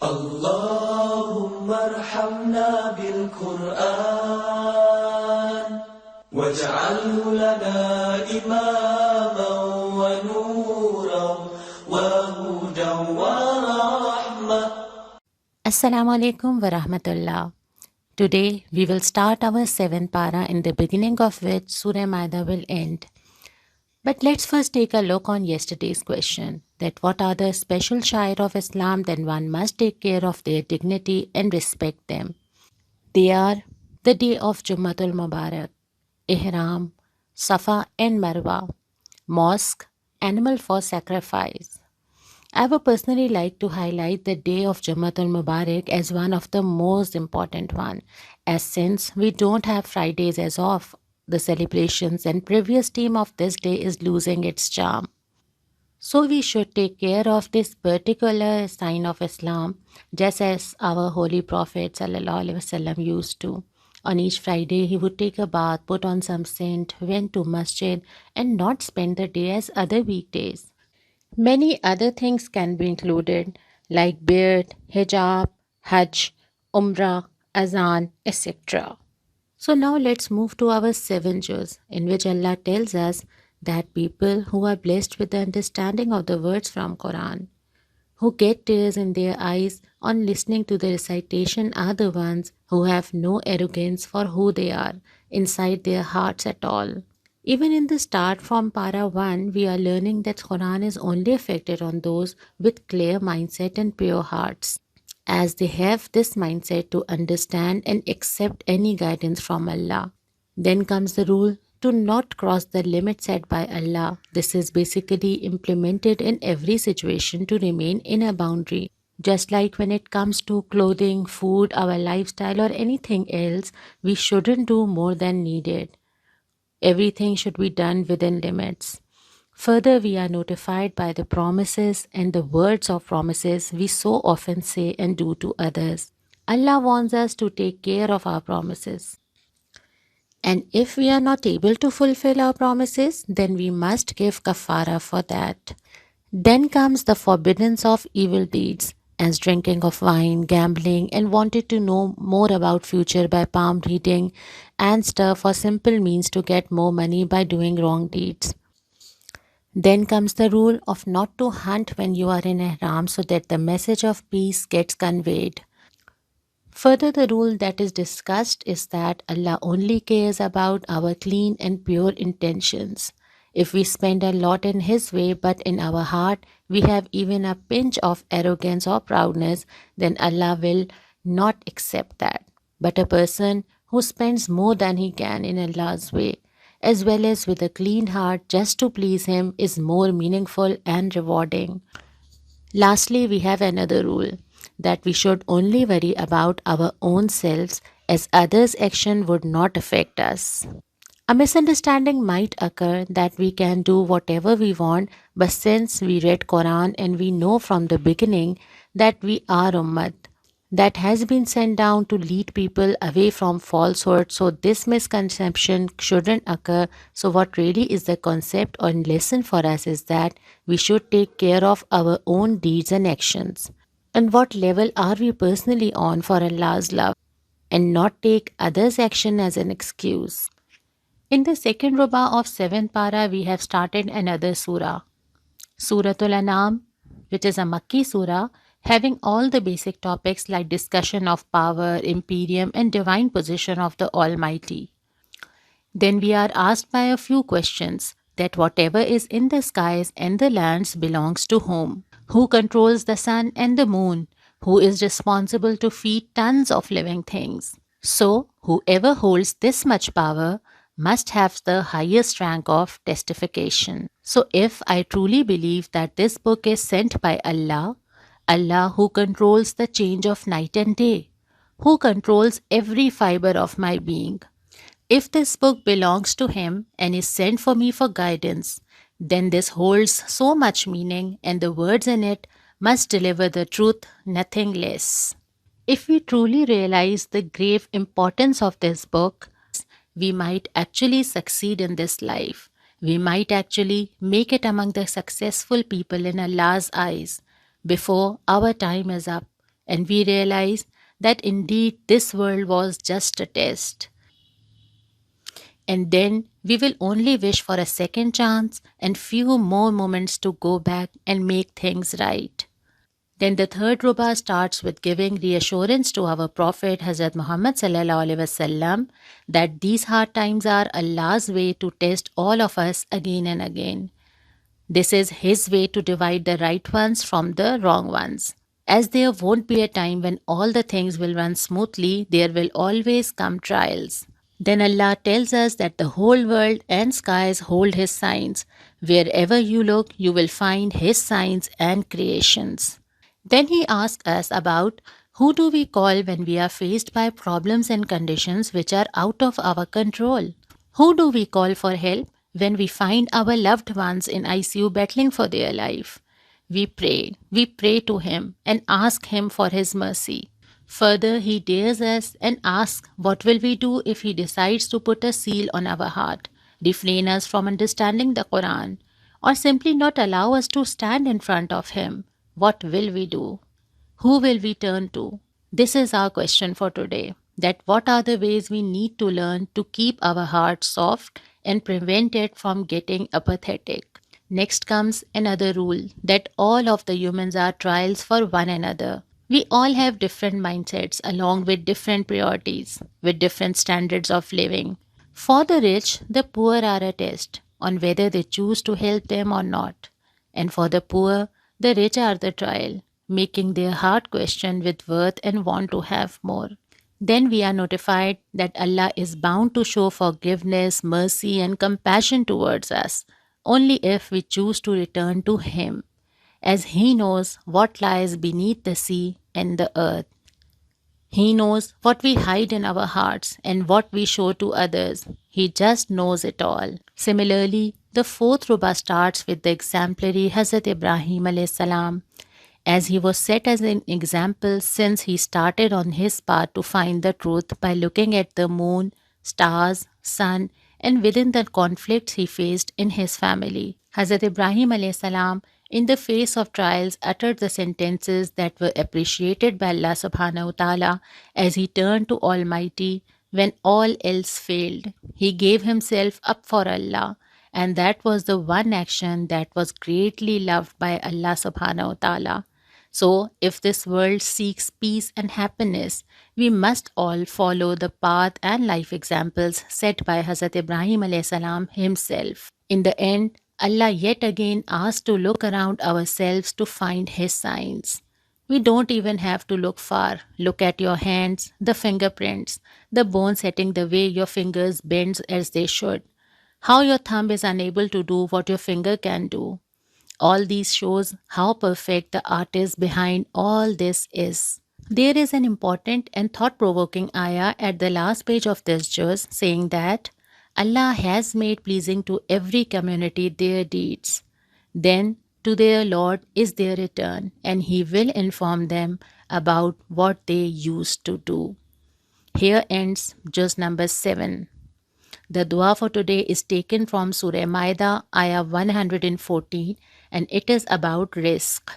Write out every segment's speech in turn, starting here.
اللهم ارحمنا بالقرآن واجعله لنا إماما ونورا وهدى ورحمة. Assalamu alaikum wa rahmatullah. Today we will start our 7th para in the beginning of which Surah Maida will end. But let's first take a look on yesterday's question, that what are the special shair of Islam, then one must take care of their dignity and respect them. They are the day of Jummatul Mubarak, Ihram, Safa and Marwa, mosque, animal for sacrifice. I would personally like to highlight the day of Jamatul Mubarak as one of the most important one, as since we don't have Fridays as off, the celebrations and previous theme of this day is losing its charm. So we should take care of this particular sign of Islam, just as our Holy Prophet ﷺ used to. On each Friday, he would take a bath, put on some scent, went to masjid, and not spend the day as other weekdays. Many other things can be included, like beard, hijab, hajj, umrah, azan, etc. So now let's move to our 7 juz, in which Allah tells us that people who are blessed with the understanding of the words from Quran, who get tears in their eyes on listening to the recitation, are the ones who have no arrogance for who they are inside their hearts at all. Even in the start from Para 1, we are learning that Quran is only affected on those with clear mindset and pure hearts, as they have this mindset to understand and accept any guidance from Allah. Then comes the rule to not cross the limit set by Allah. This is basically implemented in every situation to remain in a boundary. Just like when it comes to clothing, food, our lifestyle, or anything else, we shouldn't do more than needed. Everything should be done within limits. Further, we are notified by the promises and the words of promises we so often say and do to others. Allah wants us to take care of our promises. And if we are not able to fulfill our promises, then we must give kafara for that. Then comes the forbiddance of evil deeds, as drinking of wine, gambling, and wanted to know more about future by palm reading and stuff or simple means to get more money by doing wrong deeds. Then comes the rule of not to hunt when you are in ihram so that the message of peace gets conveyed. Further, the rule that is discussed is that Allah only cares about our clean and pure intentions. If we spend a lot in His way, but in our heart we have even a pinch of arrogance or proudness, then Allah will not accept that. But a person who spends more than he can in Allah's way, as well as with a clean heart just to please Him, is more meaningful and rewarding. Lastly, we have another rule, that we should only worry about our own selves, as others' action would not affect us. A misunderstanding might occur that we can do whatever we want, but since we read Quran and we know from the beginning that we are Ummah that has been sent down to lead people away from falsehood, so this misconception shouldn't occur. So what really is the concept or lesson for us is that we should take care of our own deeds and actions. And what level are we personally on for Allah's love, and not take others' action as an excuse. In the second ruba of 7th para, we have started another surah, Suratul Anam, which is a Makki surah, having all the basic topics like discussion of power, imperium, and divine position of the Almighty. Then we are asked by a few questions, that whatever is in the skies and the lands belongs to whom? Who controls the sun and the moon? Who is responsible to feed tons of living things? So, whoever holds this much power must have the highest rank of testification. So if I truly believe that this book is sent by Allah, Allah who controls the change of night and day, who controls every fiber of my being, if this book belongs to Him and is sent for me for guidance, then this holds so much meaning and the words in it must deliver the truth, nothing less. If we truly realize the grave importance of this book, we might actually succeed in this life. We might actually make it among the successful people in Allah's eyes before our time is up and we realize that indeed this world was just a test. And then we will only wish for a second chance and few more moments to go back and make things right. Then the third ruba starts with giving reassurance to our Prophet Hazrat Muhammad sallallahu alaihi wasallam that these hard times are Allah's way to test all of us again and again. This is His way to divide the right ones from the wrong ones. As there won't be a time when all the things will run smoothly, there will always come trials. Then Allah tells us that the whole world and skies hold His signs. Wherever you look, you will find His signs and creations. Then He asks us about who do we call when we are faced by problems and conditions which are out of our control? Who do we call for help when we find our loved ones in ICU battling for their life? We pray to Him and ask Him for His mercy. Further, He dares us and asks what will we do if He decides to put a seal on our heart, refrain us from understanding the Quran, or simply not allow us to stand in front of Him. What will we do? Who will we turn to? This is our question for today. That what are the ways we need to learn to keep our hearts soft and prevent it from getting apathetic? Next comes another rule that all of the humans are trials for one another. We all have different mindsets along with different priorities, with different standards of living. For the rich, the poor are a test on whether they choose to help them or not. And for the poor, the rich are the trial, making their heart question with worth and want to have more. Then we are notified that Allah is bound to show forgiveness, mercy, and compassion towards us, only if we choose to return to Him, as He knows what lies beneath the sea and the earth. He knows what we hide in our hearts and what we show to others. He just knows it all. Similarly, the fourth ruba starts with the exemplary Hazrat Ibrahim alayhi salam, as he was set as an example since he started on his path to find the truth by looking at the moon, stars, sun, and within the conflicts he faced in his family. Hazrat Ibrahim alayhi salam, in the face of trials, uttered the sentences that were appreciated by Allah subhanahu wa ta'ala as he turned to Almighty when all else failed. He gave himself up for Allah, and that was the one action that was greatly loved by Allah subhanahu wa ta'ala. So, if this world seeks peace and happiness, we must all follow the path and life examples set by Hazrat Ibrahim alayhi salam himself. In the end, Allah yet again asks to look around ourselves to find His signs. We don't even have to look far. Look at your hands, the fingerprints, the bones setting the way your fingers bend as they should, how your thumb is unable to do what your finger can do. All these shows how perfect the artist behind all this is. There is an important and thought-provoking ayah at the last page of this Juzz saying that Allah has made pleasing to every community their deeds. Then to their Lord is their return, and He will inform them about what they used to do. Here ends Juzz number 7. The dua for today is taken from Surah Maida, ayah 114, and it is about risk.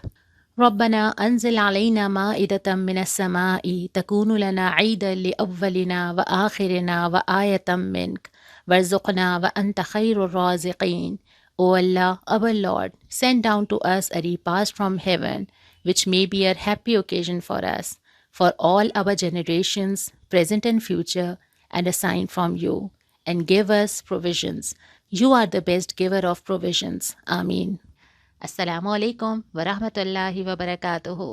ربنا أنزل علينا مائدة من السماء تكون لنا عيدا لأولنا وآخرنا وآية منك وارزقنا وأنت خير الرازقين. O Allah, our Lord, send down to us a repast from heaven, which may be a happy occasion for us, for all our generations, present and future, and a sign from you, and give us provisions. You are the best giver of provisions. Ameen. Assalamu alaikum wa rahmatullahi wa barakatuhu.